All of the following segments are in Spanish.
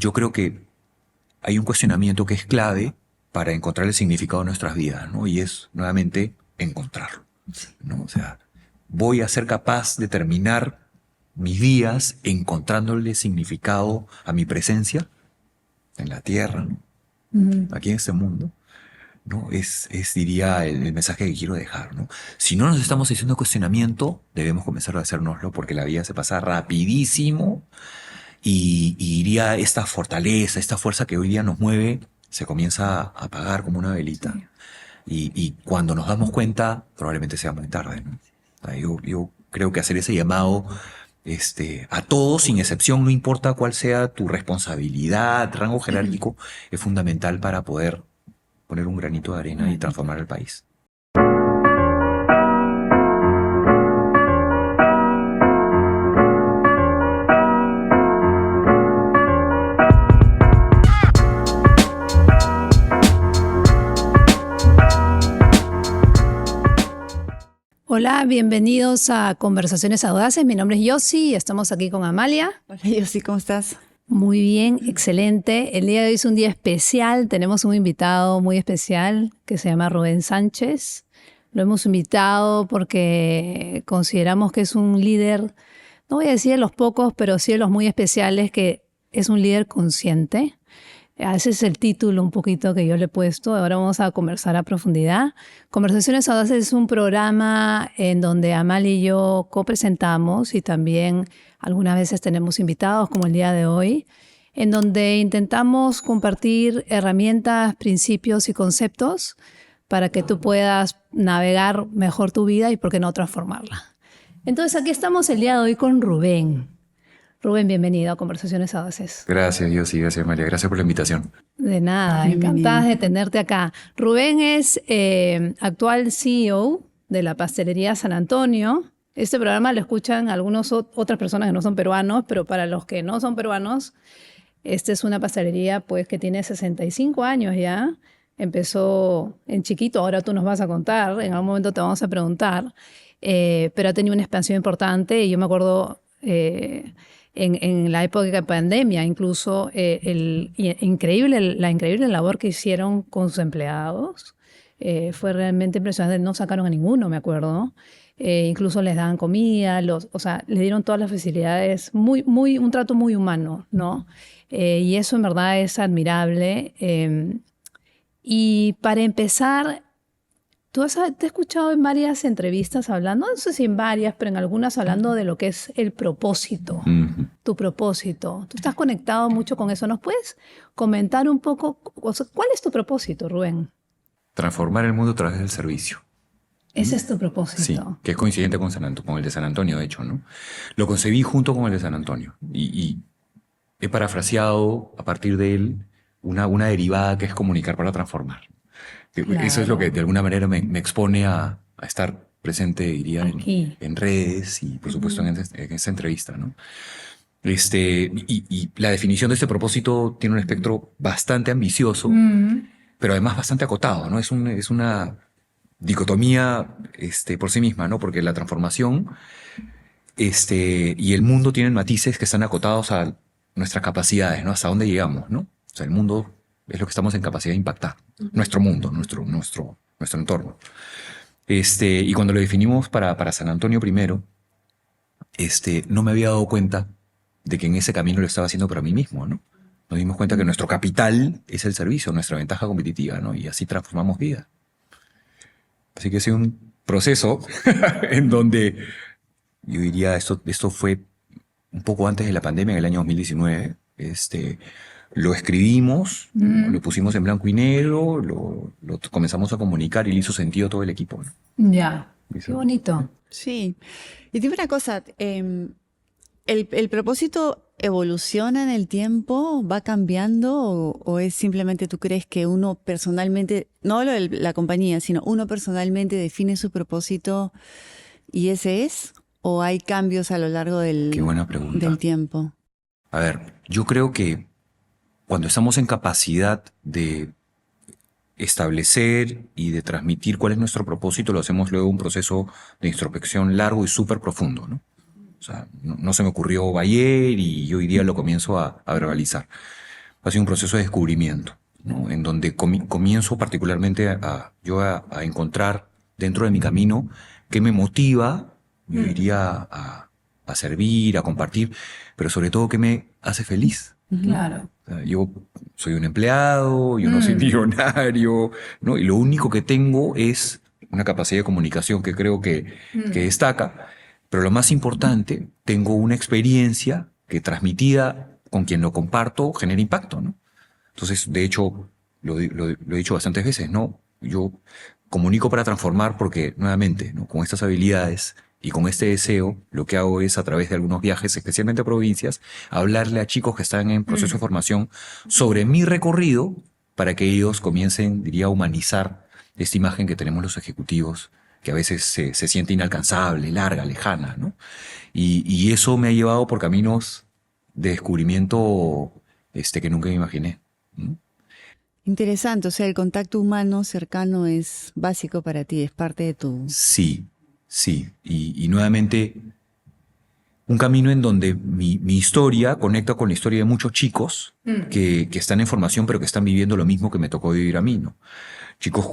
yo creo que hay un cuestionamiento que es clave para encontrar el significado de nuestras vidas, ¿no? Y es, nuevamente, encontrarlo, ¿no? O sea, voy a ser capaz de terminar mis días encontrándole significado a mi presencia en la tierra, ¿no? Aquí en este mundo, ¿no? Diría, el mensaje que quiero dejar, ¿no? Si no nos estamos haciendo cuestionamiento, debemos comenzar a hacérnoslo porque la vida se pasa rapidísimo y diría esta fortaleza, esta fuerza que hoy día nos mueve, se comienza a apagar como una velita. Y cuando nos damos cuenta, probablemente sea muy tarde, ¿no? O sea, yo creo que hacer ese llamado a todos, sin excepción, no importa cuál sea tu responsabilidad, rango jerárquico, es fundamental para poder poner un granito de arena y transformar el país. Hola, bienvenidos a Conversaciones Audaces. Mi nombre es Yossi y estamos aquí con Amalia. Hola Yossi, ¿cómo estás? Muy bien, excelente. El día de hoy es un día especial. Tenemos un invitado muy especial que se llama Rubén Sánchez. Lo hemos invitado porque consideramos que es un líder, no voy a decir de los pocos, pero sí de los muy especiales, que es un líder consciente. Ese es el título un poquito que yo le he puesto. Ahora vamos a conversar a profundidad. Conversaciones Audaces es un programa en donde Amal y yo copresentamos y también algunas veces tenemos invitados, como el día de hoy, en donde intentamos compartir herramientas, principios y conceptos para que tú puedas navegar mejor tu vida y, por qué no, transformarla. Entonces, aquí estamos el día de hoy con Rubén. Rubén, bienvenido a Conversaciones Audaces. Gracias, Yossi, gracias, María. Gracias por la invitación. De nada, encantada de tenerte acá. Rubén es actual CEO de la Pastelería San Antonio. Este programa lo escuchan otras personas que no son peruanos, pero para los que no son peruanos, esta es una pastelería pues, que tiene 65 años ya. Empezó en chiquito, ahora tú nos vas a contar, en algún momento te vamos a preguntar, pero ha tenido una expansión importante y yo me acuerdo... En la época de pandemia, incluso la increíble labor que hicieron con sus empleados fue realmente impresionante. No sacaron a ninguno, me acuerdo. Incluso les daban comida, les dieron todas las facilidades, un trato muy humano, ¿no? Y eso en verdad es admirable. Y para empezar, te he escuchado en varias entrevistas hablando, no sé si en varias, pero en algunas hablando de lo que es el propósito, tu propósito. Tú estás conectado mucho con eso. ¿Nos puedes comentar un poco, cuál es tu propósito, Rubén? Transformar el mundo a través del servicio. Ese es tu propósito. Sí, que es coincidente con el de San Antonio, de hecho, ¿no? Lo concebí junto con el de San Antonio y he parafraseado a partir de él una derivada que es comunicar para transformar. Claro. Eso es lo que de alguna manera me expone a estar presente, diría, en redes y por supuesto en esta entrevista, ¿no? Y la definición de este propósito tiene un espectro bastante ambicioso, pero además bastante acotado, ¿no? Es una dicotomía por sí misma, ¿no? Porque la transformación y el mundo tienen matices que están acotados a nuestras capacidades, ¿no? Hasta dónde llegamos, ¿no? O sea, el mundo es lo que estamos en capacidad de impactar. Nuestro mundo, nuestro entorno. Y cuando lo definimos para San Antonio primero, no me había dado cuenta de que en ese camino lo estaba haciendo para mí mismo, ¿no? Nos dimos cuenta que nuestro capital es el servicio, nuestra ventaja competitiva, ¿no? Y así transformamos vida. Así que ha sido un proceso en donde yo diría, esto fue un poco antes de la pandemia, en el año 2019, lo escribimos, lo pusimos en blanco y negro, lo comenzamos a comunicar y le hizo sentido a todo el equipo, ¿no? Ya, qué bonito. Sí. Y dime una cosa, ¿el propósito evoluciona en el tiempo? ¿Va cambiando? ¿O es simplemente tú crees que uno personalmente, no hablo de la compañía, sino uno personalmente define su propósito y ese es? ¿O hay cambios a lo largo del tiempo? A ver, yo creo que cuando estamos en capacidad de establecer y de transmitir cuál es nuestro propósito, lo hacemos luego un proceso de introspección largo y súper profundo, ¿no? O sea, no se me ocurrió ayer y yo hoy día lo comienzo a verbalizar. ha sido un proceso de descubrimiento, ¿no? En donde comienzo particularmente a encontrar dentro de mi camino qué me motiva, yo diría, a servir, a compartir, pero sobre todo qué me hace feliz. Claro. O sea, yo soy un empleado, yo no soy millonario, ¿no? Y lo único que tengo es una capacidad de comunicación que creo que destaca, pero lo más importante, tengo una experiencia que transmitida con quien lo comparto genera impacto, ¿no? Entonces, de hecho, lo he dicho bastantes veces, ¿no? Yo comunico para transformar porque, nuevamente, ¿no? Con estas habilidades y con este deseo, lo que hago es, a través de algunos viajes, especialmente a provincias, hablarle a chicos que están en proceso de formación sobre mi recorrido para que ellos comiencen, diría, a humanizar esta imagen que tenemos los ejecutivos, que a veces se siente inalcanzable, larga, lejana, ¿no? Y eso me ha llevado por caminos de descubrimiento que nunca me imaginé, ¿no? Interesante, o sea, el contacto humano cercano es básico para ti, es parte de tu... Sí, sí. Y nuevamente, un camino en donde mi historia conecta con la historia de muchos chicos que están en formación, pero que están viviendo lo mismo que me tocó vivir a mí, ¿no? Chicos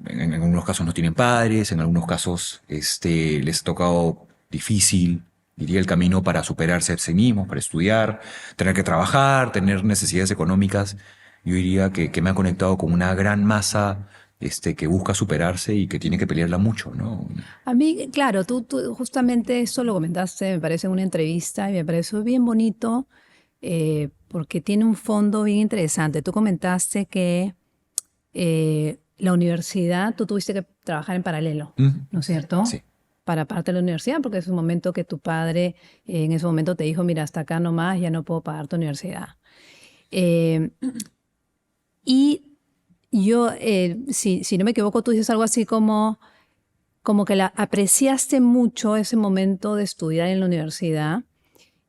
en algunos casos no tienen padres, en algunos casos les ha tocado difícil, diría, el camino para superarse a sí mismos, para estudiar, tener que trabajar, tener necesidades económicas. Yo diría que me ha conectado con una gran masa que busca superarse y que tiene que pelearla mucho, ¿no? A mí, claro, tú justamente eso lo comentaste, me parece, en una entrevista y me pareció bien bonito porque tiene un fondo bien interesante. Tú comentaste que la universidad, tú tuviste que trabajar en paralelo, ¿no es cierto? Sí. Para parte de la universidad, porque es un momento que tu padre en ese momento te dijo, mira, hasta acá nomás, ya no puedo pagar tu universidad. Y yo, si no me equivoco, tú dices algo así como que apreciaste mucho ese momento de estudiar en la universidad.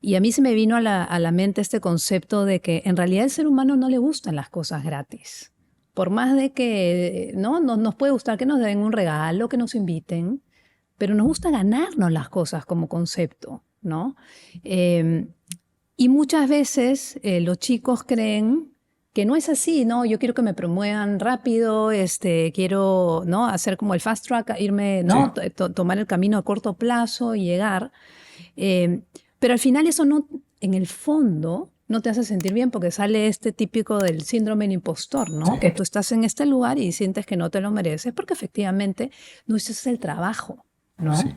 Y a mí se me vino a la mente este concepto de que en realidad al ser humano no le gustan las cosas gratis. Por más de que no nos puede gustar que nos den un regalo, que nos inviten, pero nos gusta ganarnos las cosas como concepto, ¿no? Y muchas veces los chicos creen que no es así, ¿no? Yo quiero que me promuevan rápido, quiero, ¿no? Hacer como el fast track, irme, ¿no? Sí. Tomar el camino a corto plazo y llegar. Pero al final eso no, en el fondo, no te hace sentir bien porque sale este típico del síndrome del impostor, ¿no? Sí. Que tú estás en este lugar y sientes que no te lo mereces porque efectivamente no hiciste el trabajo, ¿no? Sí.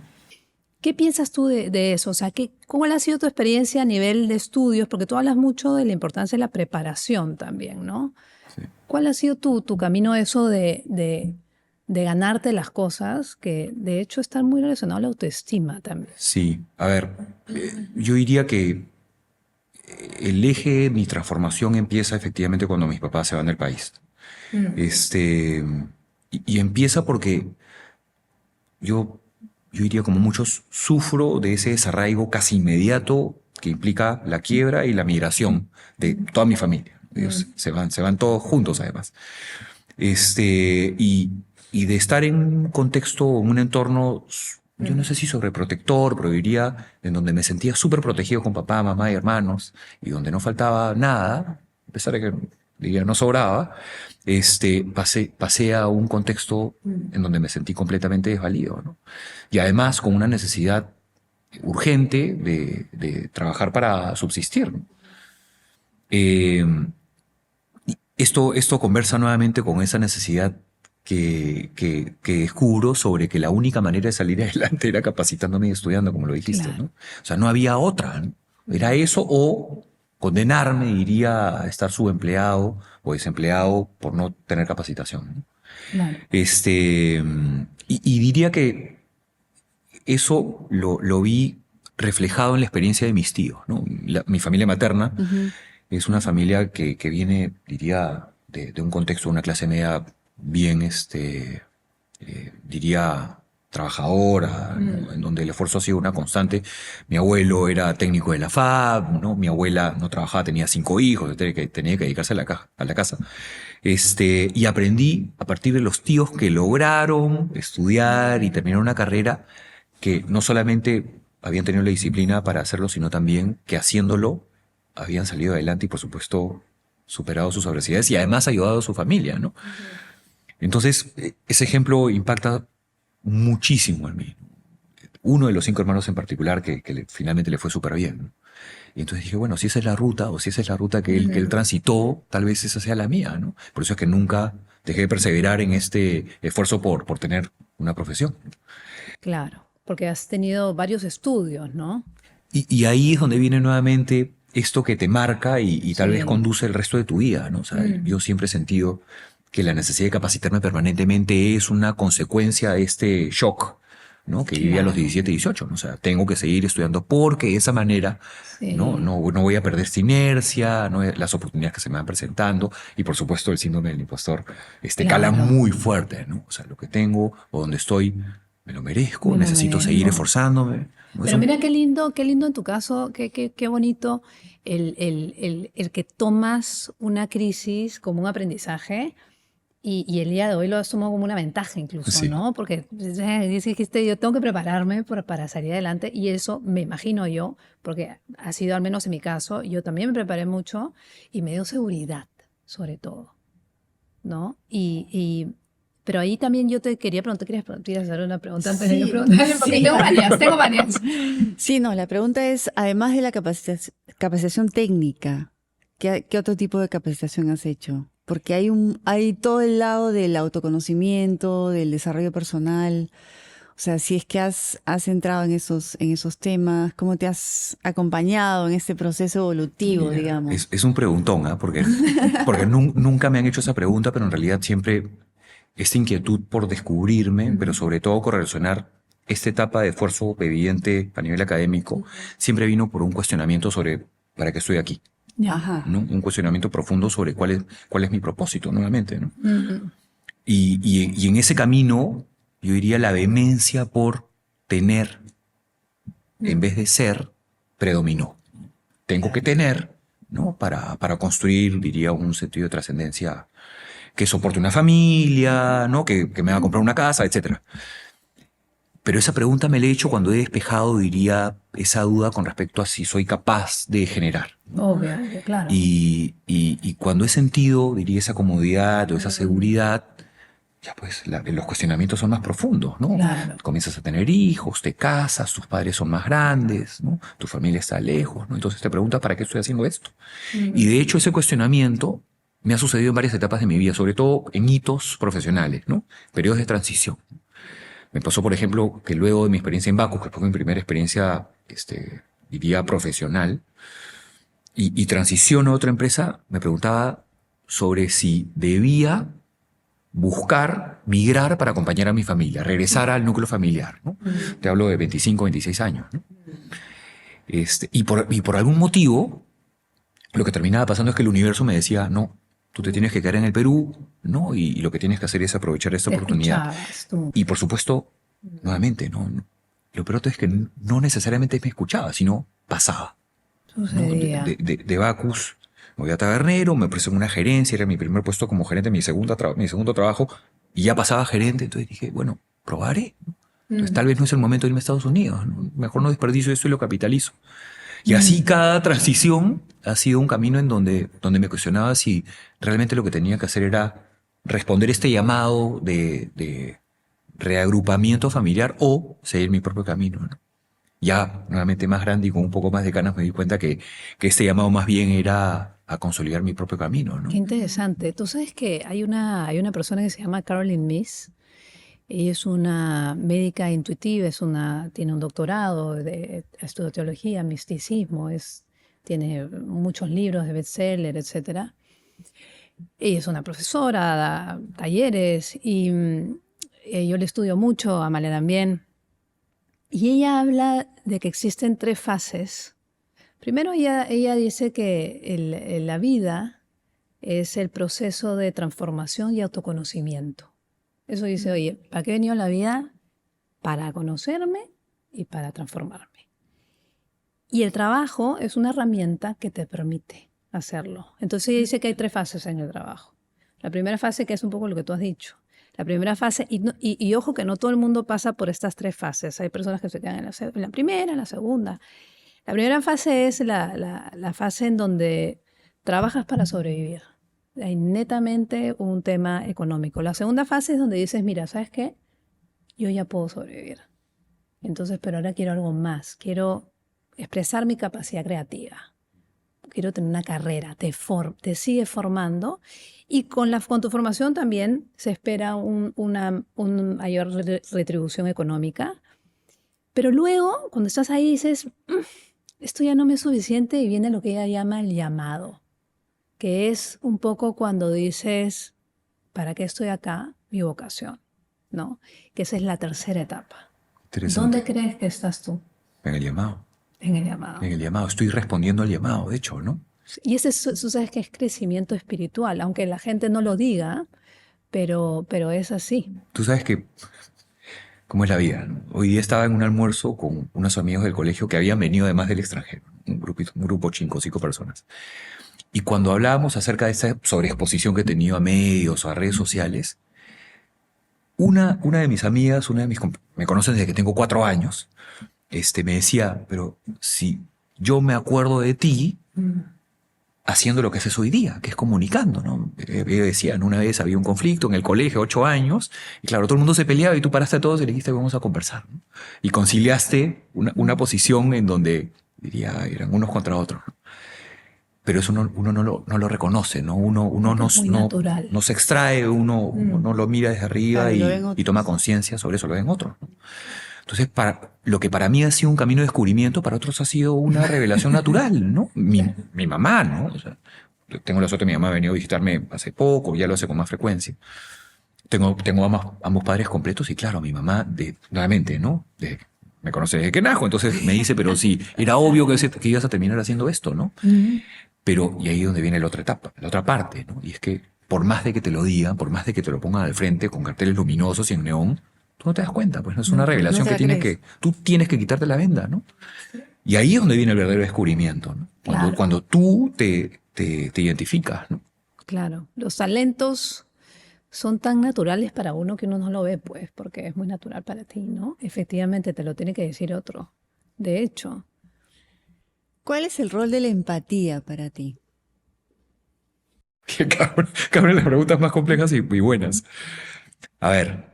¿Qué piensas tú de eso? O sea, ¿cuál ha sido tu experiencia a nivel de estudios? Porque tú hablas mucho de la importancia de la preparación también, ¿no? Sí. ¿Cuál ha sido tu camino eso de ganarte las cosas, que de hecho están muy relacionados a la autoestima también? Sí, a ver, yo diría que el eje de mi transformación empieza efectivamente cuando mis papás se van del país. Y empieza porque yo diría, como muchos, sufro de ese desarraigo casi inmediato que implica la quiebra y la migración de toda mi familia. Ellos se van todos juntos, además. Y de estar en un contexto, en un entorno, yo no sé si sobreprotector, pero diría en donde me sentía súper protegido con papá, mamá y hermanos, y donde no faltaba nada, a pesar de que diría no sobraba, pasé a un contexto en donde me sentí completamente desvalido, ¿no? Y además con una necesidad urgente de trabajar para subsistir, ¿no? Esto conversa nuevamente con esa necesidad que descubro sobre que la única manera de salir adelante era capacitándome y estudiando, como lo dijiste, claro, ¿no? O sea, no había otra, ¿no? Era eso o condenarme, iría a estar subempleado o desempleado por no tener capacitación, ¿no? Claro. Y diría que eso lo vi reflejado en la experiencia de mis tíos, ¿no? Mi familia materna es una familia que viene, diría, de un contexto, de una clase media bien, diría, trabajadora, ¿no? En donde el esfuerzo ha sido una constante. Mi abuelo era técnico de la FAB, ¿no? Mi abuela no trabajaba, tenía 5 hijos, tenía que dedicarse a la casa. Y aprendí a partir de los tíos que lograron estudiar y terminar una carrera, que no solamente habían tenido la disciplina para hacerlo, sino también que haciéndolo habían salido adelante y, por supuesto, superado sus adversidades y además ha ayudado a su familia, ¿no? Entonces, ese ejemplo impacta muchísimo en mí. Uno de los 5 hermanos en particular que finalmente le fue súper bien, ¿no? Y entonces dije, bueno, si esa es la ruta, o si esa es la ruta que él transitó, tal vez esa sea la mía, ¿no? Por eso es que nunca dejé de perseverar en este esfuerzo por tener una profesión. Claro, porque has tenido varios estudios, ¿no? Y ahí es donde viene nuevamente esto que te marca y tal Sí. vez conduce el resto de tu vida, ¿no? O sea, yo siempre he sentido que la necesidad de capacitarme permanentemente es una consecuencia de este shock, ¿no? Que viví a los Claro. 17, 18, ¿no? O sea, tengo que seguir estudiando porque de esa manera Sí. no voy a perder esta inercia, ¿no? Las oportunidades que se me van presentando y por supuesto el síndrome del impostor cala Claro. muy fuerte, ¿no? O sea, lo que tengo o donde estoy me lo merezco, Me lo necesito seguir merezco. esforzándome, ¿no? Pero mira qué lindo en tu caso, qué bonito el que tomas una crisis como un aprendizaje y el día de hoy lo has tomado como una ventaja incluso, Sí. ¿no? Porque dijiste, yo tengo que prepararme para salir adelante y eso me imagino yo, porque ha sido al menos en mi caso, yo también me preparé mucho y me dio seguridad, sobre todo, ¿no? Pero ahí también yo te quería preguntar, querías hacer una pregunta antes de yo preguntarle, porque sí. tengo varias. Sí, no, la pregunta es, además de la capacitación técnica, ¿qué otro tipo de capacitación has hecho? Porque hay todo el lado del autoconocimiento, del desarrollo personal. O sea, si es que has entrado en esos temas, ¿cómo te has acompañado en este proceso evolutivo, digamos? Es un preguntón, ¿ah? Porque nunca me han hecho esa pregunta, pero en realidad siempre esta inquietud por descubrirme, pero sobre todo correlacionar esta etapa de esfuerzo evidente a nivel académico, siempre vino por un cuestionamiento sobre ¿para qué estoy aquí? Ajá. ¿No? Un cuestionamiento profundo sobre cuál es mi propósito, nuevamente, ¿no? Ujú. Y en ese camino, yo diría la vehemencia por tener, en vez de ser, predominó. Tengo que tener, ¿no? Para construir, diría, un sentido de trascendencia que soporte una familia, ¿no? Que me va a comprar una casa, etc. Pero esa pregunta me la he hecho cuando he despejado, diría, esa duda con respecto a si soy capaz de generar. Obvio, claro. Y cuando he sentido, diría, esa comodidad o esa seguridad, ya pues los cuestionamientos son más profundos, ¿no? Claro. Comienzas a tener hijos, te casas, tus padres son más grandes, ¿no? Tu familia está lejos, ¿no? Entonces te preguntas, ¿para qué estoy haciendo esto? Y de hecho ese cuestionamiento me ha sucedido en varias etapas de mi vida, sobre todo en hitos profesionales, ¿no? Periodos de transición. Me pasó, por ejemplo, que luego de mi experiencia en Bacus, que fue mi primera experiencia, diría, profesional, y transiciono a otra empresa, me preguntaba sobre si debía buscar, migrar para acompañar a mi familia, regresar al núcleo familiar, ¿no? Te hablo de 25, 26 años, ¿no? Y por algún motivo, lo que terminaba pasando es que el universo me decía, no, tú te tienes que quedar en el Perú, ¿no? Y lo que tienes que hacer es aprovechar esta Te oportunidad. escuchabas tú. Y por supuesto, nuevamente, lo peor es que no necesariamente me escuchaba, sino pasaba. ¿No? Sucedía. De Bacus, me voy a Tabernero, me ofrecen una gerencia, era mi primer puesto como gerente, mi segundo trabajo, y ya pasaba a gerente, entonces dije, bueno, probaré, ¿no? Entonces tal vez no es el momento de irme a Estados Unidos, ¿no? Mejor no desperdicio esto y lo capitalizo. Y así cada transición ha sido un camino en donde me cuestionaba si realmente lo que tenía que hacer era responder este llamado de reagrupamiento familiar o seguir mi propio camino, ¿no? Ya nuevamente más grande y con un poco más de ganas me di cuenta que este llamado más bien era a consolidar mi propio camino, ¿no? Qué interesante. Tú sabes que hay una persona que se llama Caroline Myss. Ella es una médica intuitiva, tiene un doctorado, estudia teología, misticismo, tiene muchos libros de bestseller, etc. Ella es una profesora, da talleres y yo le estudio mucho, a Malena también. Y ella habla de que existen 3 fases. Primero ella dice que la vida es el proceso de transformación y autoconocimiento. Eso dice, oye, ¿para qué he venido a la vida? Para conocerme y para transformarme. Y el trabajo es una herramienta que te permite hacerlo. Entonces ella dice que hay 3 fases en el trabajo. La primera fase, que es un poco lo que tú has dicho. La primera fase, y ojo que no todo el mundo pasa por estas 3 fases. Hay personas que se quedan en la primera, en la segunda. La primera fase es la fase en donde trabajas para sobrevivir. Hay netamente un tema económico. La segunda fase es donde dices, mira, ¿sabes qué? Yo ya puedo sobrevivir. Entonces, pero ahora quiero algo más. Quiero expresar mi capacidad creativa. Quiero tener una carrera. Te sigue formando. Y con tu formación también se espera una mayor retribución económica. Pero luego, cuando estás ahí, dices, esto ya no me es suficiente, y viene lo que ella llama el llamado, que es un poco cuando dices, ¿para qué estoy acá? Mi vocación, ¿no? Que esa es la tercera etapa. ¿Dónde crees que estás tú? En el llamado. En el llamado. En el llamado. Estoy respondiendo al llamado, de hecho, ¿no? Y ese, tú sabes que es crecimiento espiritual, aunque la gente no lo diga, pero es así. Tú sabes que cómo es la vida, ¿no? Hoy día estaba en un almuerzo con unos amigos del colegio que habían venido además del extranjero, un grupo 5 personas. Y cuando hablábamos acerca de esa sobreexposición que he tenido a medios o a redes sociales, una de mis amigas, me conocen desde que tengo 4 años, me decía, pero si yo me acuerdo de ti haciendo lo que haces hoy día, que es comunicando, ¿no? Decían, una vez había un conflicto en el colegio, 8 años, y claro, todo el mundo se peleaba y tú paraste a todos y le dijiste, vamos a conversar, ¿no? Y conciliaste una posición en donde, diría, eran unos contra otros, ¿no? Pero eso uno no lo reconoce, ¿no? Uno no se extrae, uno lo mira desde arriba, claro, y toma conciencia sobre eso, lo ven otros, ¿no? Entonces, lo que para mí ha sido un camino de descubrimiento, para otros ha sido una revelación natural, ¿no? Mi mamá, ¿no? O sea, tengo la suerte, mi mamá ha venido a visitarme hace poco, ya lo hace con más frecuencia. Tengo ambos padres completos y claro, mi mamá, nuevamente, ¿no? Me conoce desde que najo, entonces me dice, pero sí, era obvio que ibas a terminar haciendo esto, ¿no? Pero, y ahí es donde viene la otra etapa, la otra parte, ¿no? Y es que por más de que te lo digan, por más de que te lo pongan al frente con carteles luminosos y en neón, tú no te das cuenta, pues no es una revelación tú tienes que quitarte la venda, ¿no? Y ahí es donde viene el verdadero descubrimiento, ¿no? Cuando tú te identificas, ¿no? Claro, los talentos son tan naturales para uno que uno no lo ve, pues, porque es muy natural para ti, ¿no? Efectivamente te lo tiene que decir otro. De hecho. ¿Cuál es el rol de la empatía para ti? Cabrón, las preguntas más complejas y buenas. A ver,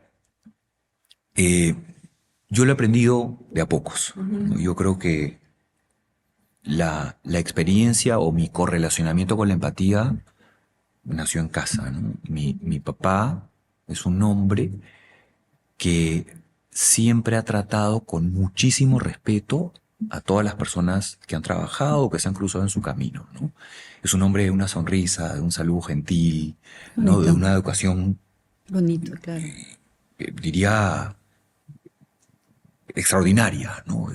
yo lo he aprendido de a pocos, ¿no? Yo creo que la experiencia o mi correlacionamiento con la empatía nació en casa, ¿no? Mi papá es un hombre que siempre ha tratado con muchísimo respeto a todas las personas que han trabajado o que se han cruzado en su camino, ¿no? Es un hombre de una sonrisa, de un saludo gentil, ¿no? De una educación... Bonito, claro. Diría extraordinaria, ¿no?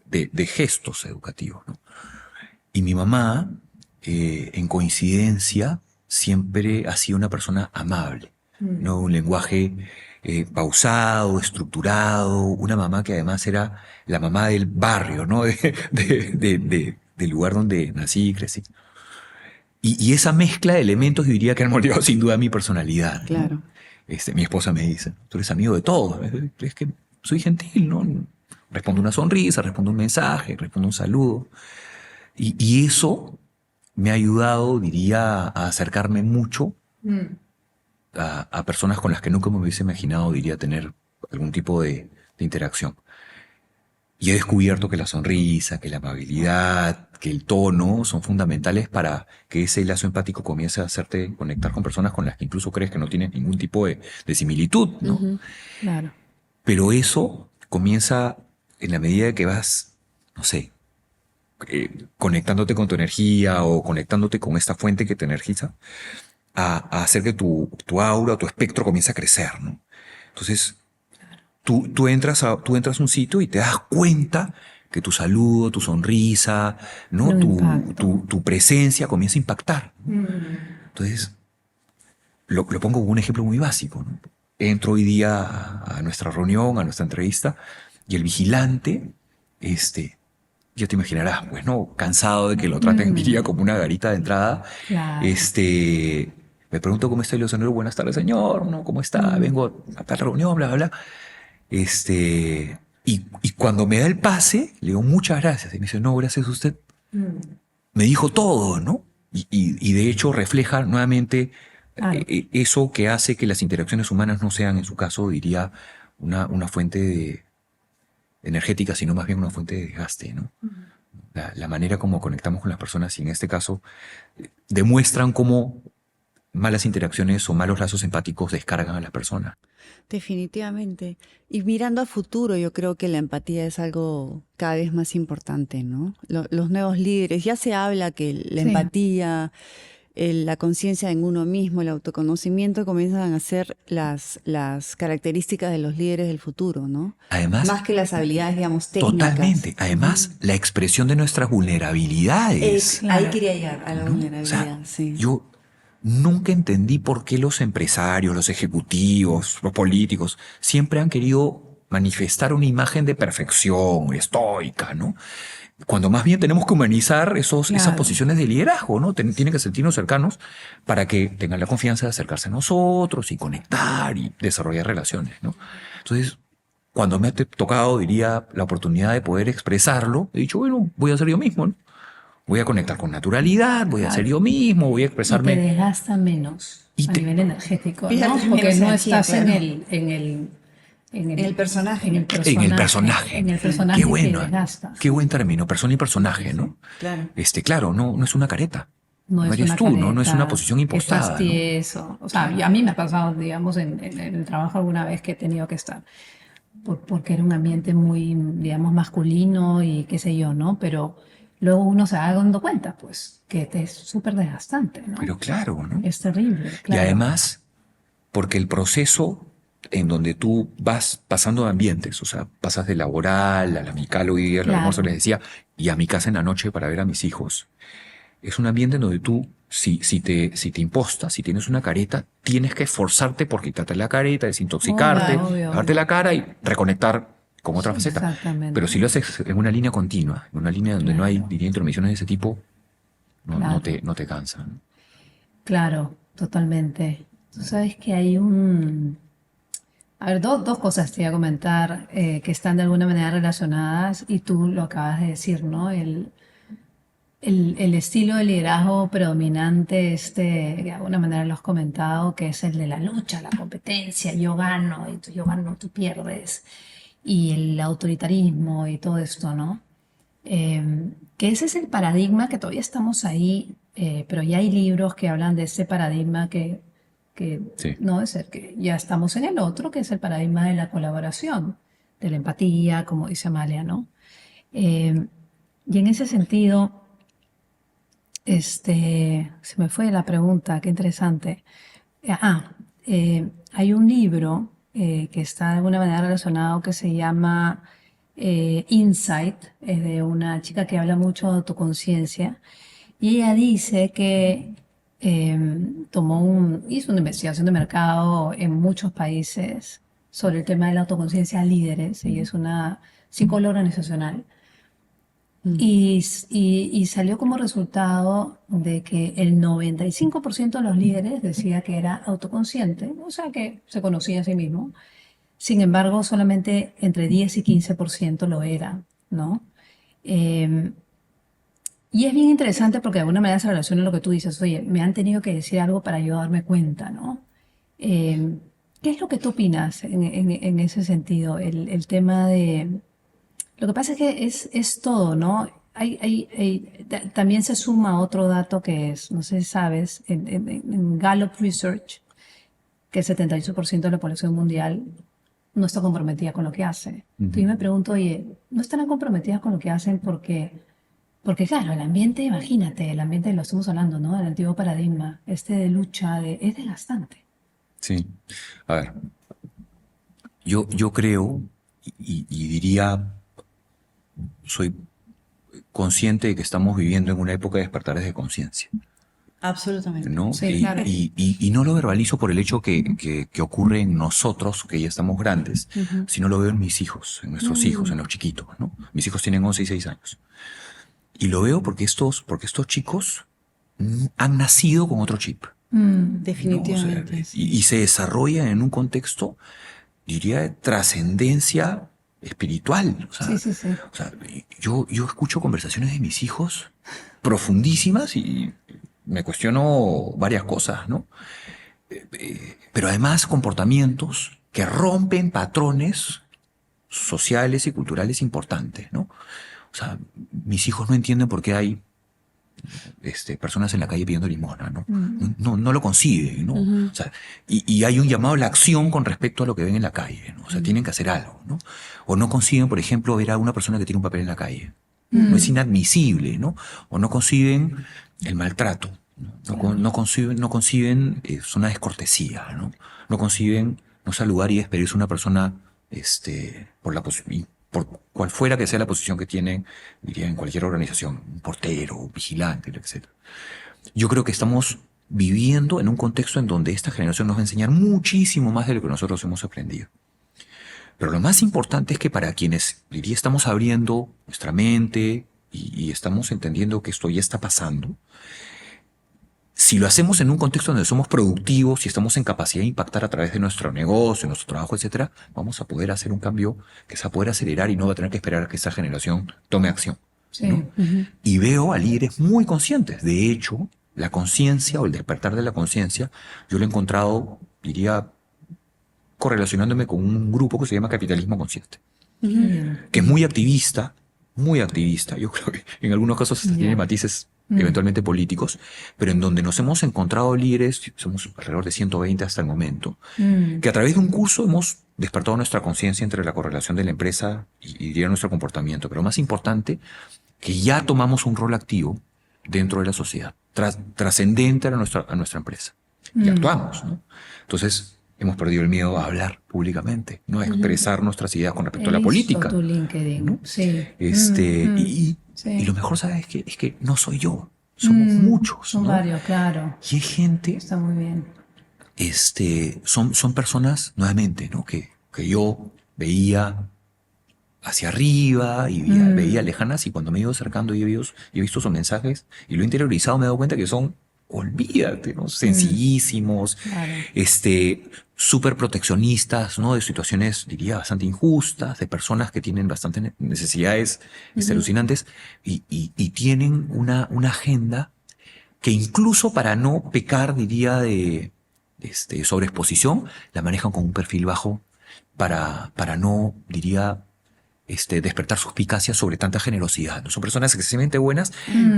De gestos educativos, ¿no? Y mi mamá, en coincidencia, siempre ha sido una persona amable, ¿no? Un lenguaje pausado, estructurado, una mamá que además era la mamá del barrio, ¿no? Del lugar donde nací y crecí. Y esa mezcla de elementos yo diría que han moldeado sin duda mi personalidad, ¿no? Claro. Mi esposa me dice, tú eres amigo de todos. Es que soy gentil, ¿no? Respondo una sonrisa, respondo un mensaje, respondo un saludo. Y eso me ha ayudado, diría, a acercarme mucho a personas con las que nunca me hubiese imaginado, diría, tener algún tipo de interacción. Y he descubierto que la sonrisa, que la amabilidad, que el tono son fundamentales para que ese lazo empático comience a hacerte conectar con personas con las que incluso crees que no tienes ningún tipo de similitud, ¿no? Claro. Pero eso comienza en la medida de que vas, no sé, conectándote con tu energía o conectándote con esta fuente que te energiza, a hacer que tu aura, tu espectro comience a crecer, ¿no? Entonces, tú entras a un sitio y te das cuenta que tu saludo, tu sonrisa, ¿no? Tu presencia comienza a impactar, ¿no? Entonces, lo pongo como un ejemplo muy básico, ¿no? Entro hoy día a nuestra reunión, a nuestra entrevista, y el vigilante, ya te imaginarás, pues, ¿no? Cansado de que lo traten, diría, como una garita de entrada. Claro. Me pregunto cómo está el señor. Buenas tardes, señor, ¿no? ¿Cómo está? Vengo a la reunión, bla, bla, bla. Y cuando me da el pase, le digo muchas gracias. Y me dice, no, gracias a usted. Me dijo todo, ¿no? Y de hecho refleja nuevamente Claro. eso que hace que las interacciones humanas no sean, en su caso, diría, una fuente energética, sino más bien una fuente de desgaste, ¿no? La manera como conectamos con las personas, y en este caso, demuestran cómo malas interacciones o malos lazos empáticos descargan a la persona. Definitivamente. Y mirando a futuro, yo creo que la empatía es algo cada vez más importante, ¿no? Los nuevos líderes, ya se habla que la Sí. empatía, la conciencia en uno mismo, el autoconocimiento comienzan a ser las características de los líderes del futuro, ¿no? Además, Más que las habilidades, digamos, técnicas. totalmente. Además, la expresión de nuestras vulnerabilidades. Ahí quería llegar, a la ¿no? vulnerabilidad, O sea, sí. yo nunca entendí por qué los empresarios, los ejecutivos, los políticos siempre han querido manifestar una imagen de perfección estoica, ¿no? Cuando más bien tenemos que humanizar esas Claro. posiciones de liderazgo, ¿no? Tienen que sentirnos cercanos para que tengan la confianza de acercarse a nosotros y conectar y desarrollar relaciones, ¿no? Entonces, cuando me ha tocado, diría, la oportunidad de poder expresarlo, he dicho, bueno, voy a ser yo mismo, ¿no? Voy a conectar con naturalidad, voy a ser yo mismo, voy a Y te expresarme. desgasta menos Y a te- nivel energético, Fíjate, ¿no? menos Porque no energía, estás claro. en el personaje. En el En personaje. el personaje. En el personaje Qué bueno. te desgastas. Qué buen término, persona y personaje, ¿no? Claro. Claro, no es una careta. No es eres una tú, no es careta, una posición qué impostada, ¿no? fastidioso. O sea, y a mí me ha pasado, digamos, en el trabajo alguna vez que he tenido que estar, porque era un ambiente muy, digamos, masculino y qué sé yo, ¿no? Pero luego uno se va dando cuenta, pues, que te es súper desgastante, ¿no? Pero claro, ¿no? Es terrible, Y claro. además, porque el proceso en donde tú vas pasando de ambientes, o sea, pasas de laboral al amical, hoy día el Claro. almuerzo les decía, y a mi casa en la noche para ver a mis hijos. Es un ambiente en donde tú, si te impostas, si tienes una careta, tienes que esforzarte por quitarte la careta, desintoxicarte, Obvio, lavarte la cara y reconectar con otra faceta. Exactamente. Pero si lo haces en una línea continua, en una línea donde no hay, Claro. diría, intromisiones de ese tipo, Claro. no te cansa, ¿no? Claro, totalmente. Tú sabes que hay A ver, dos cosas te voy a comentar que están de alguna manera relacionadas y tú lo acabas de decir, ¿no? El estilo de liderazgo predominante, de alguna manera lo has comentado, que es el de la lucha, la competencia, yo gano, yo gano, tú pierdes, y el autoritarismo y todo esto, ¿no? Que ese es el paradigma que todavía estamos ahí, pero ya hay libros que hablan de ese paradigma que Sí. no es ser que ya estamos en el otro, que es el paradigma de la colaboración, de la empatía, como dice Amalia, ¿no? Y en ese sentido, se me fue la pregunta, qué interesante. Hay un libro que está de alguna manera relacionado que se llama Insight, es de una chica que habla mucho de autoconciencia y ella dice que hizo una investigación de mercado en muchos países sobre el tema de la autoconciencia a líderes. Ella es una psicóloga organizacional. Y salió como resultado de que el 95% de los líderes decía que era autoconsciente, o sea que se conocía a sí mismo. Sin embargo, solamente entre 10 y 15% lo era, ¿no? Y es bien interesante porque de alguna manera se relaciona a lo que tú dices, oye, me han tenido que decir algo para yo darme cuenta, ¿no? ¿Qué es lo que tú opinas en ese sentido? El tema de... Lo que pasa es que es todo, ¿no? También se suma otro dato que es, no sé si sabes, en Gallup Research, que el 78% de la población mundial no está comprometida con lo que hace. Entonces yo me pregunto, oye, ¿no estarán comprometidas con lo que hacen porque claro, el ambiente, imagínate, el ambiente, lo estamos hablando, ¿no? El antiguo paradigma, de lucha, es desgastante. Sí. A ver, yo creo y diría, soy consciente de que estamos viviendo en una época de despertares de conciencia, Absolutamente. ¿no? Sí, claro. Y no lo verbalizo por el hecho que ocurre en nosotros, que ya estamos grandes, sino lo veo en mis hijos, en nuestros hijos, en los chiquitos, ¿no? Mis hijos tienen 11 y 6 años. Y lo veo porque estos chicos han nacido con otro chip. Definitivamente. ¿no? O sea, y se desarrollan en un contexto, diría, de trascendencia espiritual. O sea, Sí. O sea, yo escucho conversaciones de mis hijos profundísimas y me cuestiono varias cosas, ¿no? Pero además comportamientos que rompen patrones sociales y culturales importantes, ¿no? O sea, mis hijos no entienden por qué hay personas en la calle pidiendo limosna, ¿no? No lo conciben, ¿no? O sea, y hay un llamado a la acción con respecto a lo que ven en la calle, ¿no? O sea, tienen que hacer algo, ¿no? O no conciben, por ejemplo, ver a una persona que tiene un papel en la calle. No es inadmisible, ¿no? O no conciben el maltrato, ¿no? No conciben es una descortesía, ¿no? No conciben no saludar y despedirse a una persona por cual fuera que sea la posición que tienen, diría, en cualquier organización, un portero, un vigilante, etc. Yo creo que estamos viviendo en un contexto en donde esta generación nos va a enseñar muchísimo más de lo que nosotros hemos aprendido. Pero lo más importante es que para quienes, diría, estamos abriendo nuestra mente y estamos entendiendo que esto ya está pasando, si lo hacemos en un contexto donde somos productivos y estamos en capacidad de impactar a través de nuestro negocio, nuestro trabajo, etcétera, vamos a poder hacer un cambio que se va a poder acelerar y no va a tener que esperar a que esta generación tome acción, Sí. ¿no? Y veo a líderes muy conscientes. De hecho, la conciencia o el despertar de la conciencia, yo lo he encontrado, diría, correlacionándome con un grupo que se llama Capitalismo Consciente, que es muy activista. Yo creo que en algunos casos hasta tiene matices eventualmente políticos, pero en donde nos hemos encontrado líderes, somos alrededor de 120 hasta el momento, que a través de un curso hemos despertado nuestra conciencia entre la correlación de la empresa y diría nuestro comportamiento, pero más importante, que ya tomamos un rol activo dentro de la sociedad, trascendente a nuestra empresa, y actuamos, ¿no? Entonces, hemos perdido el miedo a hablar públicamente, ¿no? A expresar nuestras ideas con respecto a la política. Tu LinkedIn, ¿no? Sí. Y lo mejor, ¿sabes qué? Es que no soy yo, somos muchos, Son ¿no? varios, claro. Y hay gente, Está muy bien. son personas, nuevamente, ¿no? Que yo veía hacia arriba y veía lejanas, y cuando me he ido acercando y he visto sus mensajes y lo he interiorizado, me he dado cuenta que son, olvídate, ¿no? Sencillísimos, Claro. súper proteccionistas, ¿no? De situaciones, diría, bastante injustas, de personas que tienen bastantes necesidades alucinantes y tienen una agenda que incluso para no pecar, diría, de sobreexposición, la manejan con un perfil bajo para no, diría, despertar suspicacia sobre tanta generosidad, ¿no? Son personas excesivamente buenas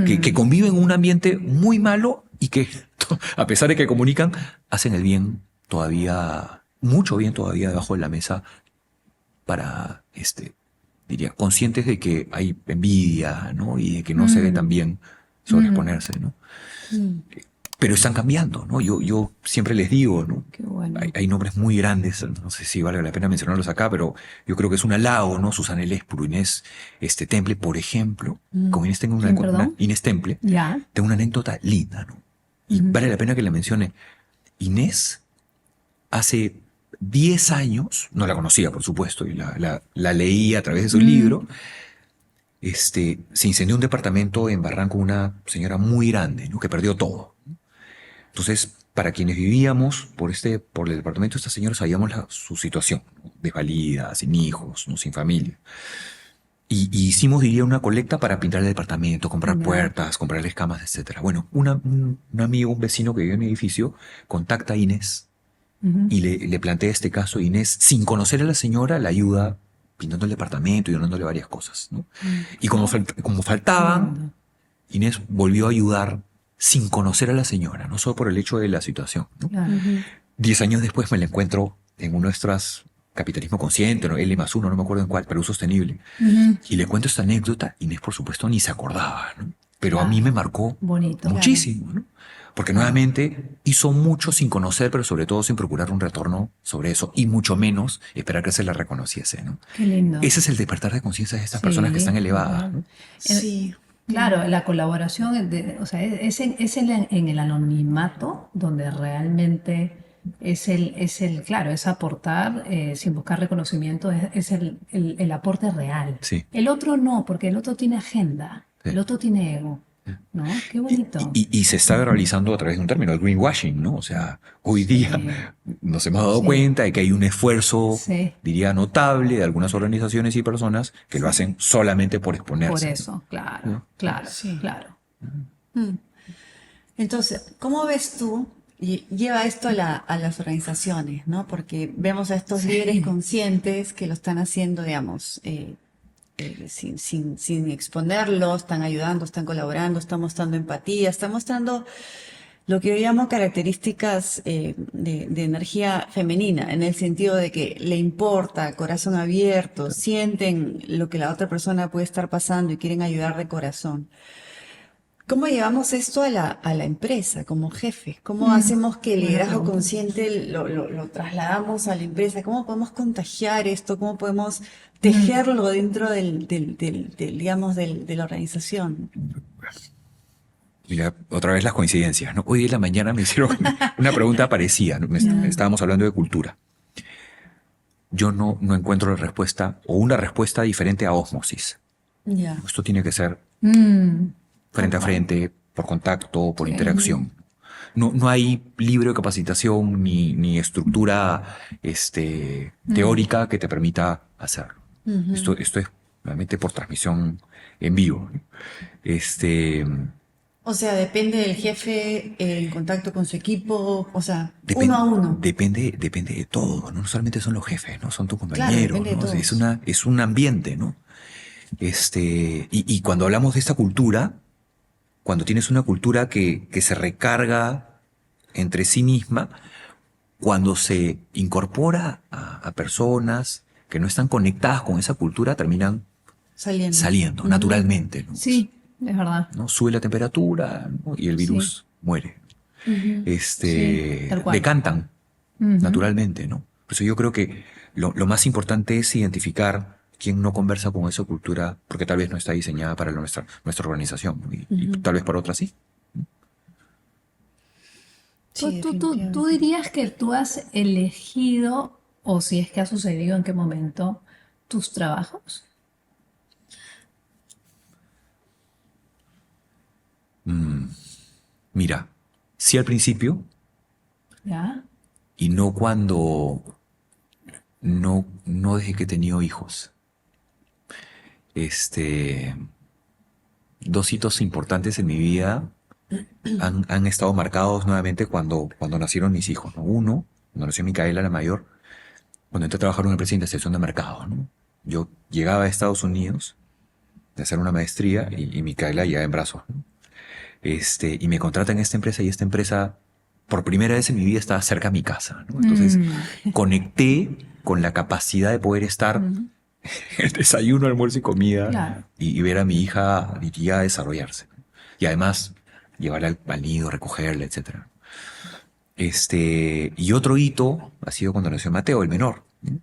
que conviven en un ambiente muy malo y que, a pesar de que comunican, hacen el bien todavía, mucho bien todavía debajo de la mesa para, diría, conscientes de que hay envidia, ¿no? Y de que no se ve tan bien sobreexponerse, ¿no? Pero están cambiando, ¿no? Yo siempre les digo, ¿no? Qué bueno. Hay nombres muy grandes, no sé si vale la pena mencionarlos acá, pero yo creo que es un halago, ¿no? Susana Lespuro, Inés Temple, por ejemplo. Con Inés tengo ¿Quién, perdón? Inés Temple. Ya. Tengo una anécdota linda, ¿no? Y vale la pena que la mencione. Inés, hace 10 años, no la conocía, por supuesto, y la leí a través de su libro. Se incendió un departamento en Barranco, una señora muy grande, ¿no? Que perdió todo. Entonces, para quienes vivíamos por el departamento de esta señora, sabíamos su situación, ¿no? Desvalida, sin hijos, ¿no? Sin familia. Y hicimos, diría, una colecta para pintar el departamento, comprar puertas, comprarles camas, etc. Bueno, un amigo, un vecino que vive en el edificio, contacta a Inés y le plantea este caso. Inés, sin conocer a la señora, la ayuda pintando el departamento y donándole varias cosas, ¿no? Y como faltaban, Inés volvió a ayudar sin conocer a la señora, no solo por el hecho de la situación, ¿no? Claro. 10 años después me la encuentro en uno de nuestros Capitalismo Consciente, ¿no? L+1, no me acuerdo en cuál, Perú Sostenible. Y le cuento esta anécdota. Inés, por supuesto, ni se acordaba, ¿no? Pero a mí me marcó Bonito. muchísimo, ¿no? Porque nuevamente hizo mucho sin conocer, pero sobre todo sin procurar un retorno sobre eso, y mucho menos esperar que se la reconociese, ¿no? Qué lindo. Ese es el despertar de conciencia de estas Sí, personas que están elevadas, ¿no? Sí. Claro, la colaboración, o sea, es en el anonimato donde realmente claro, es aportar sin buscar reconocimiento, es el aporte real. Sí. El otro no, porque el otro tiene agenda, Sí. el otro tiene ego, ¿no? Qué bonito. Y se está realizando a través de un término, el greenwashing, ¿no? O sea, hoy día nos hemos dado cuenta de que hay un esfuerzo, diría, notable de algunas organizaciones y personas que lo hacen solamente por exponerse. Por eso, claro, claro, Sí. claro. Entonces, ¿cómo ves tú? Y lleva esto a las organizaciones, ¿no? Porque vemos a estos líderes conscientes que lo están haciendo, digamos, sin exponerlo, están ayudando, están colaborando, están mostrando empatía, están mostrando lo que yo llamo características de energía femenina, en el sentido de que le importa, corazón abierto, sienten lo que la otra persona puede estar pasando y quieren ayudar de corazón. ¿Cómo llevamos esto a la empresa como jefes? ¿Cómo hacemos que el liderazgo consciente lo trasladamos a la empresa? ¿Cómo podemos contagiar esto? ¿Cómo podemos tejerlo dentro digamos, de la organización? Mira, otra vez las coincidencias, ¿no? Hoy en la mañana me hicieron una pregunta parecida, ¿no? Estábamos hablando de cultura. Yo no encuentro la respuesta o una respuesta diferente a ósmosis. Ya. Esto tiene que ser frente a frente, por contacto, por interacción. No hay libro de capacitación ni estructura teórica que te permita hacerlo. Esto es realmente por transmisión en vivo, ¿no? O sea, depende del jefe, el contacto con su equipo, o sea, Depende, uno a uno. depende de todo, ¿no? No solamente son los jefes, ¿no? Son tus Claro, compañeros, depende de ¿no? todos. Es un ambiente, ¿no? Y cuando hablamos de esta cultura, cuando tienes una cultura que se recarga entre sí misma, cuando se incorpora a personas que no están conectadas con esa cultura, terminan saliendo naturalmente, ¿no? Sí, es verdad. ¿No? Sube la temperatura, ¿no? Y el virus muere. Sí, tal cual. Decantan naturalmente, ¿no? Por eso yo creo que lo más importante es identificar quién no conversa con esa cultura, porque tal vez no está diseñada para nuestra organización, ¿no? Y tal vez para otras sí. Sí, ¿Tú dirías que tú has elegido, o si es que ha sucedido, en qué momento, tus trabajos? Mira, sí al principio ¿Ya? y no cuando, no desde que he tenido hijos. Dos hitos importantes en mi vida han estado marcados nuevamente cuando nacieron mis hijos, ¿no? Uno, cuando nació Micaela, la mayor, cuando entré a trabajar en una empresa de investigación de mercado, ¿no? Yo llegaba a Estados Unidos de hacer una maestría y Micaela ya en brazos, ¿no? Y me contratan en esta empresa y esta empresa, por primera vez en mi vida, estaba cerca a mi casa, ¿no? Entonces, conecté con la capacidad de poder estar el desayuno, almuerzo y comida, Claro. y ver a mi hija ya desarrollarse. Y además, llevarla al nido, recogerla, etc. Y otro hito ha sido cuando nació Mateo, el menor, ¿no?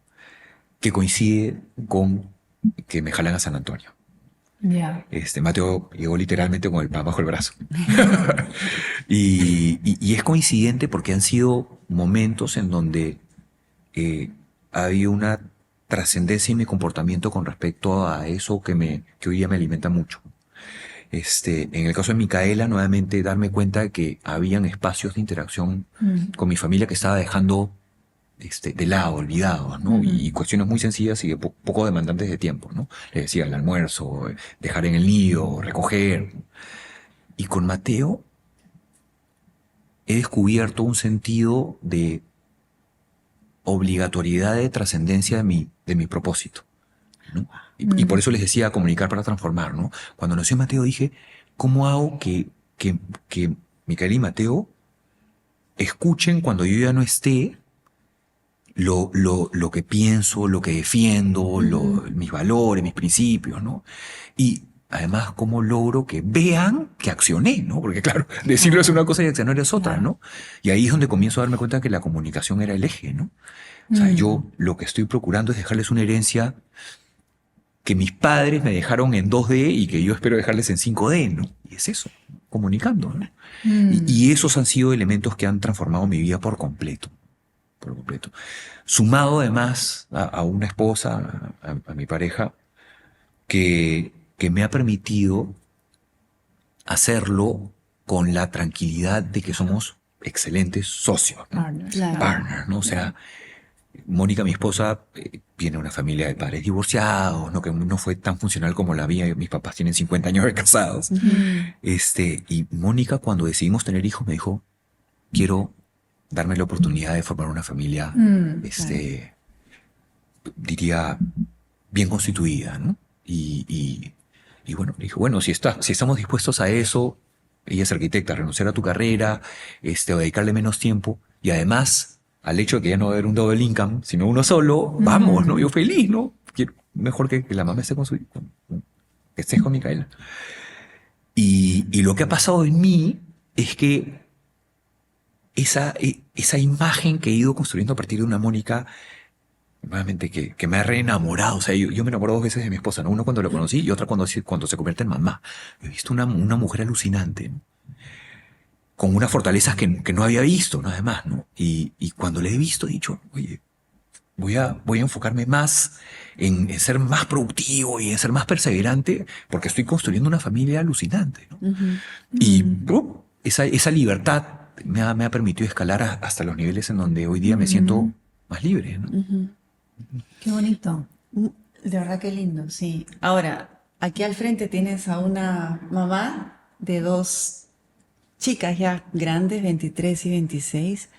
Que coincide con que me jalan a San Antonio. Ya. Mateo llegó literalmente con el pan bajo el brazo. y es coincidente porque han sido momentos en donde ha habido una trascendencia en mi comportamiento con respecto a eso que hoy día me alimenta mucho. En el caso de Micaela, nuevamente darme cuenta de que habían espacios de interacción con mi familia que estaba dejando de lado, olvidados, ¿no? Y cuestiones muy sencillas y poco demandantes de tiempo, ¿no? Les decía, el almuerzo, dejar en el nido, recoger. Y con Mateo he descubierto un sentido de obligatoriedad de trascendencia de mi propósito, ¿no? Y por eso les decía comunicar para transformar, ¿no? Cuando nació Mateo dije, ¿cómo hago que Micaela y Mateo escuchen cuando yo ya no esté lo que pienso, lo que defiendo, mis valores, mis principios, ¿no? Y además, ¿cómo logro que vean que accioné, ¿no? Porque claro, decirlo es una cosa y accionar es otra, ¿no? Y ahí es donde comienzo a darme cuenta que la comunicación era el eje, ¿no? O sea, yo lo que estoy procurando es dejarles una herencia que mis padres me dejaron en 2D y que yo espero dejarles en 5D, ¿no? Y es eso, comunicando, ¿no? Y esos han sido elementos que han transformado mi vida por completo. Por completo. Sumado además a una esposa, a mi pareja, que me ha permitido hacerlo con la tranquilidad de que somos excelentes socios, ¿no? Partners. Claro. Partners, ¿no? O sea, Mónica, mi esposa, viene de una familia de padres divorciados, ¿no? Que no fue tan funcional como la mía. Mis papás tienen 50 años de casados. Y Mónica, cuando decidimos tener hijos, me dijo, quiero darme la oportunidad de formar una familia, diría, bien constituida, ¿no? Y bueno, le dije, bueno, si estamos dispuestos a eso, ella es arquitecta, renunciar a tu carrera, o dedicarle menos tiempo, y además al hecho de que ya no va a haber un double income, sino uno solo, vamos, ¿no? Yo feliz, ¿no? Mejor que la mamá esté que estés con Micaela. Y lo que ha pasado en mí es que esa imagen que he ido construyendo a partir de una Mónica, nuevamente, que me ha reenamorado. O sea, yo me enamoré 2 veces de mi esposa, ¿no? Una cuando la conocí y otra cuando se convierte en mamá. He visto una mujer alucinante, ¿no? Con unas fortalezas que no había visto, nada más, ¿no? Y cuando le he visto, he dicho, oye, voy a enfocarme más en ser más productivo y en ser más perseverante, porque estoy construyendo una familia alucinante, ¿no? Y esa libertad me ha permitido escalar hasta los niveles en donde hoy día me siento más libre, ¿no? Qué bonito. De verdad que lindo, sí. Ahora, aquí al frente tienes a una mamá de 2 chicas ya grandes, 23 y 26,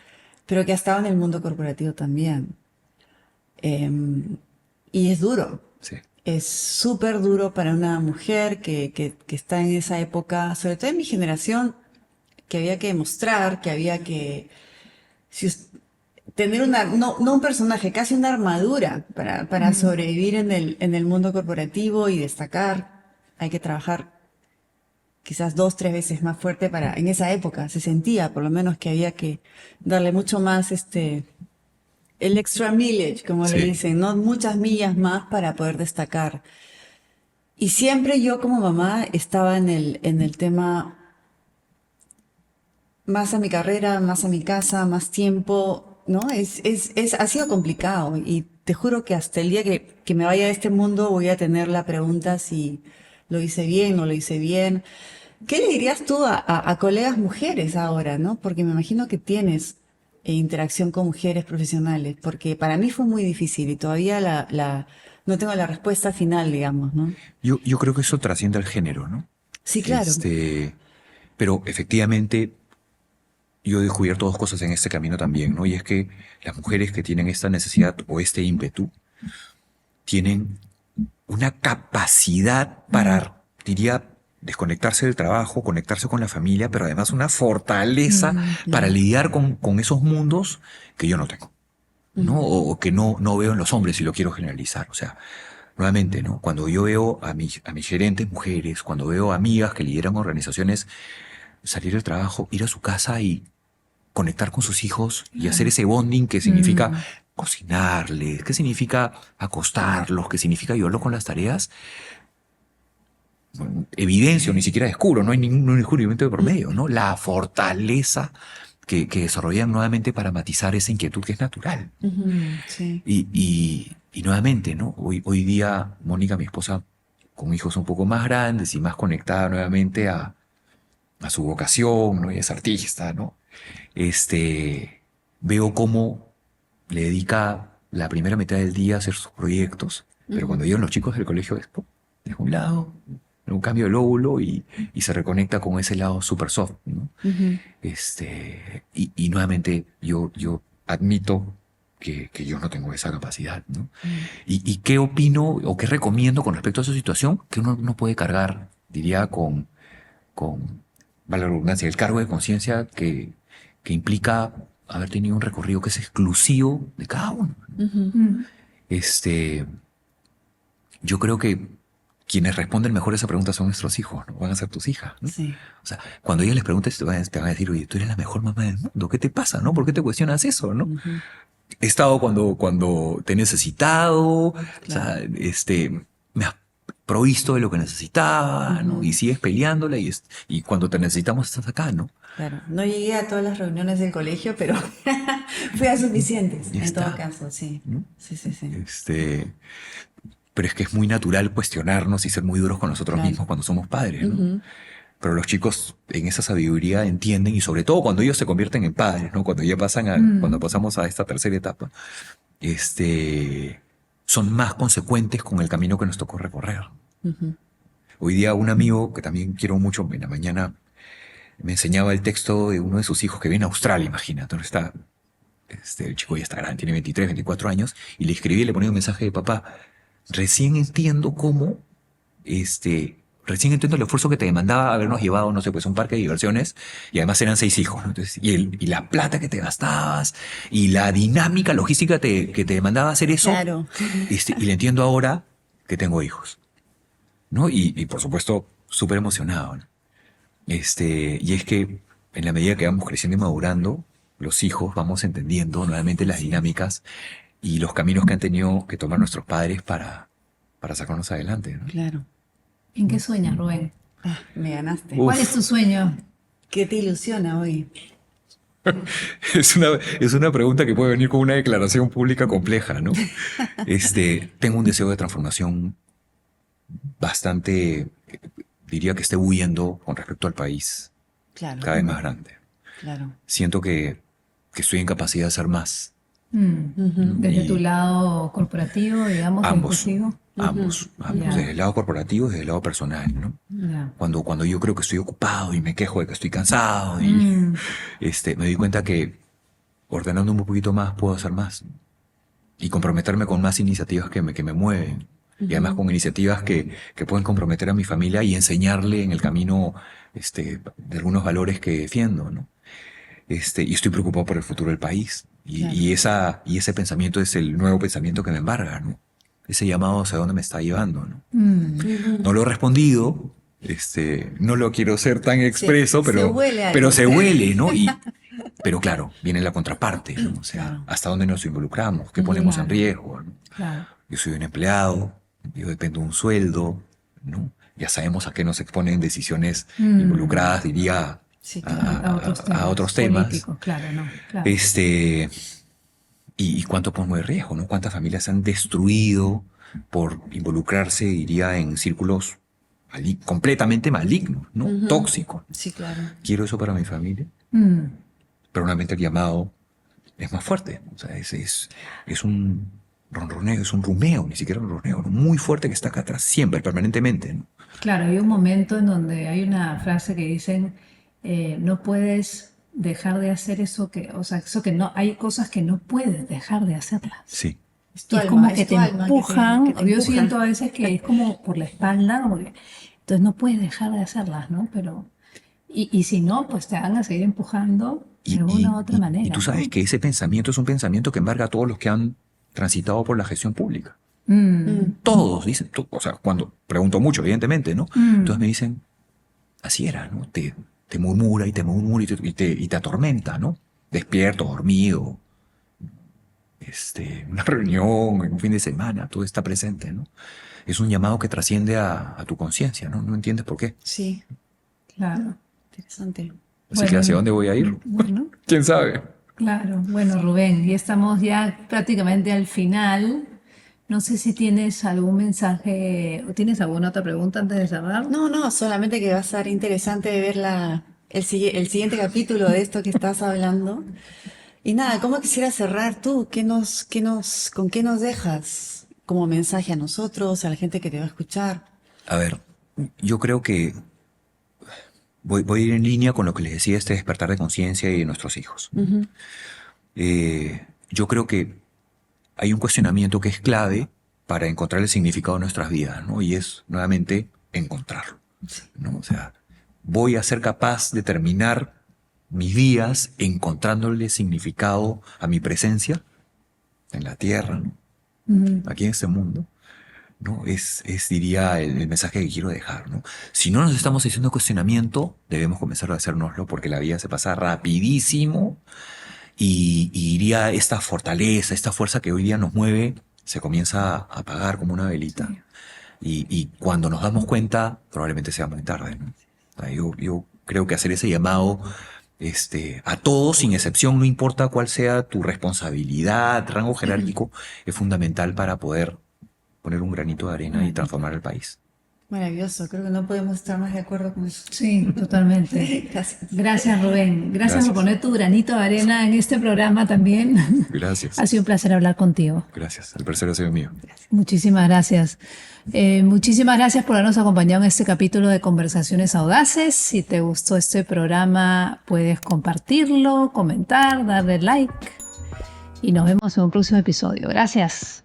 pero que ha estado en el mundo corporativo también. Y es duro. Sí. Es súper duro para una mujer que está en esa época, sobre todo en mi generación, que había que demostrar, que había que tener no un personaje, casi una armadura para sobrevivir en el mundo corporativo y destacar. Hay que trabajar quizás 2, 3 veces más fuerte en esa época se sentía por lo menos que había que darle mucho más el extra mileage, como le dicen, ¿no? Muchas millas más para poder destacar. Y siempre yo como mamá estaba en el tema más a mi carrera, más a mi casa, más tiempo, ¿no? Ha sido complicado y te juro que hasta el día que me vaya de este mundo voy a tener la pregunta si lo hice bien, no lo hice bien. ¿Qué le dirías tú a colegas mujeres ahora, no? Porque me imagino que tienes interacción con mujeres profesionales, porque para mí fue muy difícil y todavía no tengo la respuesta final, digamos, ¿no? Yo creo que eso trasciende al género, ¿no? Sí, claro. Pero efectivamente yo he descubierto 2 cosas en este camino también, ¿no? Y es que las mujeres que tienen esta necesidad o este ímpetu tienen una capacidad para, diría, desconectarse del trabajo, conectarse con la familia, pero además una fortaleza para lidiar con esos mundos que yo no tengo, ¿no? O que no veo en los hombres, si lo quiero generalizar. O sea, nuevamente, ¿no? Cuando yo veo a mis gerentes mujeres, cuando veo amigas que lideran organizaciones, salir del trabajo, ir a su casa y conectar con sus hijos y hacer ese bonding que significa cocinarles, que significa acostarlos, que significa ayudarlos con las tareas. Bueno, evidencio, ni siquiera descubro, no hay ningún descubrimiento de por medio, ¿no? La fortaleza que desarrollan nuevamente para matizar esa inquietud que es natural. Sí. Y nuevamente, ¿no? Hoy día, Mónica, mi esposa, con hijos un poco más grandes y más conectada nuevamente a su vocación, ¿no? Ella es artista, ¿no? Veo cómo le dedica la primera mitad del día a hacer sus proyectos, pero cuando llegan los chicos del colegio, deja un lado, un cambio de lóbulo y se reconecta con ese lado super soft, ¿no? Y nuevamente yo admito que yo no tengo esa capacidad, ¿no? ¿Y qué opino o qué recomiendo con respecto a esa situación? Que uno no puede cargar, diría, con vale la redundancia, el cargo de conciencia que implica haber tenido un recorrido que es exclusivo de cada uno. Yo creo que quienes responden mejor a esa pregunta son nuestros hijos, ¿no? Van a ser tus hijas, ¿no? Sí. O sea, cuando ellas les preguntes, te van a decir, oye, tú eres la mejor mamá del mundo, ¿qué te pasa, no? ¿Por qué te cuestionas eso, no? He estado cuando te he necesitado, Claro. o sea, me has provisto de lo que necesitaba, ¿no? Y sigues peleándola y cuando te necesitamos estás acá, ¿no? Claro, no llegué a todas las reuniones del colegio, pero fui a suficientes, en todo caso, sí. ¿No? Sí. Pero es que es muy natural cuestionarnos y ser muy duros con nosotros mismos cuando somos padres, ¿no? Pero los chicos en esa sabiduría entienden, y sobre todo cuando ellos se convierten en padres, ¿no? Cuando ya cuando pasamos a esta tercera etapa, son más consecuentes con el camino que nos tocó recorrer. Ujú. Hoy día un amigo que también quiero mucho, en la mañana me enseñaba el texto de uno de sus hijos que viene a Australia, imagínate. Ahora está, el chico ya está grande, tiene 23, 24 años, y le escribí, le ponía un mensaje de papá, recién entiendo cómo, recién entiendo el esfuerzo que te demandaba habernos llevado, no sé, pues a un parque de diversiones, y además eran 6 hijos, ¿no? Entonces, y la plata que te gastabas, y la dinámica logística que te demandaba hacer eso, Claro. y le entiendo ahora que tengo hijos, ¿no? Y por supuesto, súper emocionado, ¿no? Y es que en la medida que vamos creciendo y madurando, los hijos vamos entendiendo nuevamente las dinámicas y los caminos que han tenido que tomar nuestros padres para sacarnos adelante, ¿no? Claro. ¿En qué sueñas, Rubén? Ah, me ganaste. Uf. ¿Cuál es tu sueño? ¿Qué te ilusiona hoy? Es una pregunta que puede venir con una declaración pública compleja, ¿no? Tengo un deseo de transformación bastante, diría que esté huyendo con respecto al país, Claro. cada vez más grande. Claro. Siento que estoy en capacidad de hacer más. Desde Y- tu lado corporativo, digamos, Ambos, ejecutivo. ambos, Ya. desde el lado corporativo y desde el lado personal, ¿no? Ya. Cuando yo creo que estoy ocupado y me quejo de que estoy cansado, y me doy cuenta que ordenándome un poquito más puedo hacer más y comprometerme con más iniciativas que me mueven. Y además con iniciativas que pueden comprometer a mi familia y enseñarle en el camino de algunos valores que defiendo, ¿no? Y estoy preocupado por el futuro del país. Claro. Y ese pensamiento es el nuevo pensamiento que me embarga, ¿no? Ese llamado hacia dónde me está llevando, ¿no? No lo he respondido, no lo quiero ser tan expreso, se pero, huele algo. pero se huele, ¿no? Pero claro, viene la contraparte, ¿no? O sea, Claro. hasta dónde nos involucramos, qué ponemos en Claro. riesgo, ¿no? Claro. Yo soy un empleado, yo dependo de un sueldo, ¿no? Ya sabemos a qué nos exponen decisiones involucradas, diría, Sí, A otros temas. Políticos, claro, no. Claro. Y cuánto pongo de riesgo, ¿no? Cuántas familias se han destruido por involucrarse, diría, en círculos completamente malignos, ¿no? Tóxicos. Sí, claro. Quiero eso para mi familia, pero realmente el llamado es más fuerte. O sea, es un ronroneo, es un rumeo, ni siquiera un ronroneo, ¿no? Muy fuerte que está acá atrás, siempre, permanentemente, ¿no? Claro, hay un momento en donde hay una frase que dicen, no puedes dejar de hacer eso que no, hay cosas que no puedes dejar de hacerlas. Sí. Es Y tu es alma, como es que tu te alma empujan, que te yo empuja. siento a veces que es como por la espalda, como que, entonces no puedes dejar de hacerlas, ¿no? Pero, y si no, pues te van a seguir empujando de alguna u otra manera. Y tú sabes ¿no? que ese pensamiento es un pensamiento que embarga a todos los que han transitado por la gestión pública. Todos dicen, o sea, cuando pregunto mucho, evidentemente, ¿no? Entonces me dicen, así era, ¿no? Te murmura y te murmura y te atormenta, ¿no? Despierto, dormido, una reunión, un fin de semana, todo está presente, ¿no? Es un llamado que trasciende a tu conciencia, ¿no? No entiendes por qué. Sí, Claro. interesante. Así que ¿hacia dónde voy a ir? Bueno, ¿Quién sabe? claro. Bueno, Rubén, ya estamos ya prácticamente al final. No sé si tienes algún mensaje o tienes alguna otra pregunta antes de cerrar. No, solamente que va a ser interesante ver el siguiente capítulo de esto que estás hablando. Y nada, ¿cómo quisiera cerrar tú? ¿Con qué nos dejas como mensaje a nosotros, a la gente que te va a escuchar? A ver, yo creo que voy a ir en línea con lo que les decía despertar de conciencia y de nuestros hijos. Yo creo que hay un cuestionamiento que es clave para encontrar el significado de nuestras vidas, ¿no? Y es, nuevamente, encontrarlo, ¿no? O sea, voy a ser capaz de terminar mis días encontrándole significado a mi presencia en la tierra, ¿no? Aquí en este mundo, ¿no? Diría, el mensaje que quiero dejar, ¿no? Si no nos estamos haciendo cuestionamiento, debemos comenzar a hacérnoslo porque la vida se pasa rapidísimo y diría esta fortaleza, esta fuerza que hoy día nos mueve, se comienza a apagar como una velita. Sí. Y cuando nos damos cuenta, probablemente sea muy tarde, ¿no? O sea, yo creo que hacer ese llamado a todos, sin excepción, no importa cuál sea tu responsabilidad, rango jerárquico, es fundamental para poder poner un granito de arena y transformar el país. Maravilloso, creo que no podemos estar más de acuerdo con eso. Sí, totalmente. Gracias. Gracias, Rubén. Gracias por poner tu granito de arena en este programa también. Gracias. Ha sido un placer hablar contigo. Gracias. El placer ha sido mío. Muchísimas gracias. Muchísimas gracias por habernos acompañado en este capítulo de Conversaciones Audaces. Si te gustó este programa, puedes compartirlo, comentar, darle like. Y nos vemos en un próximo episodio. Gracias.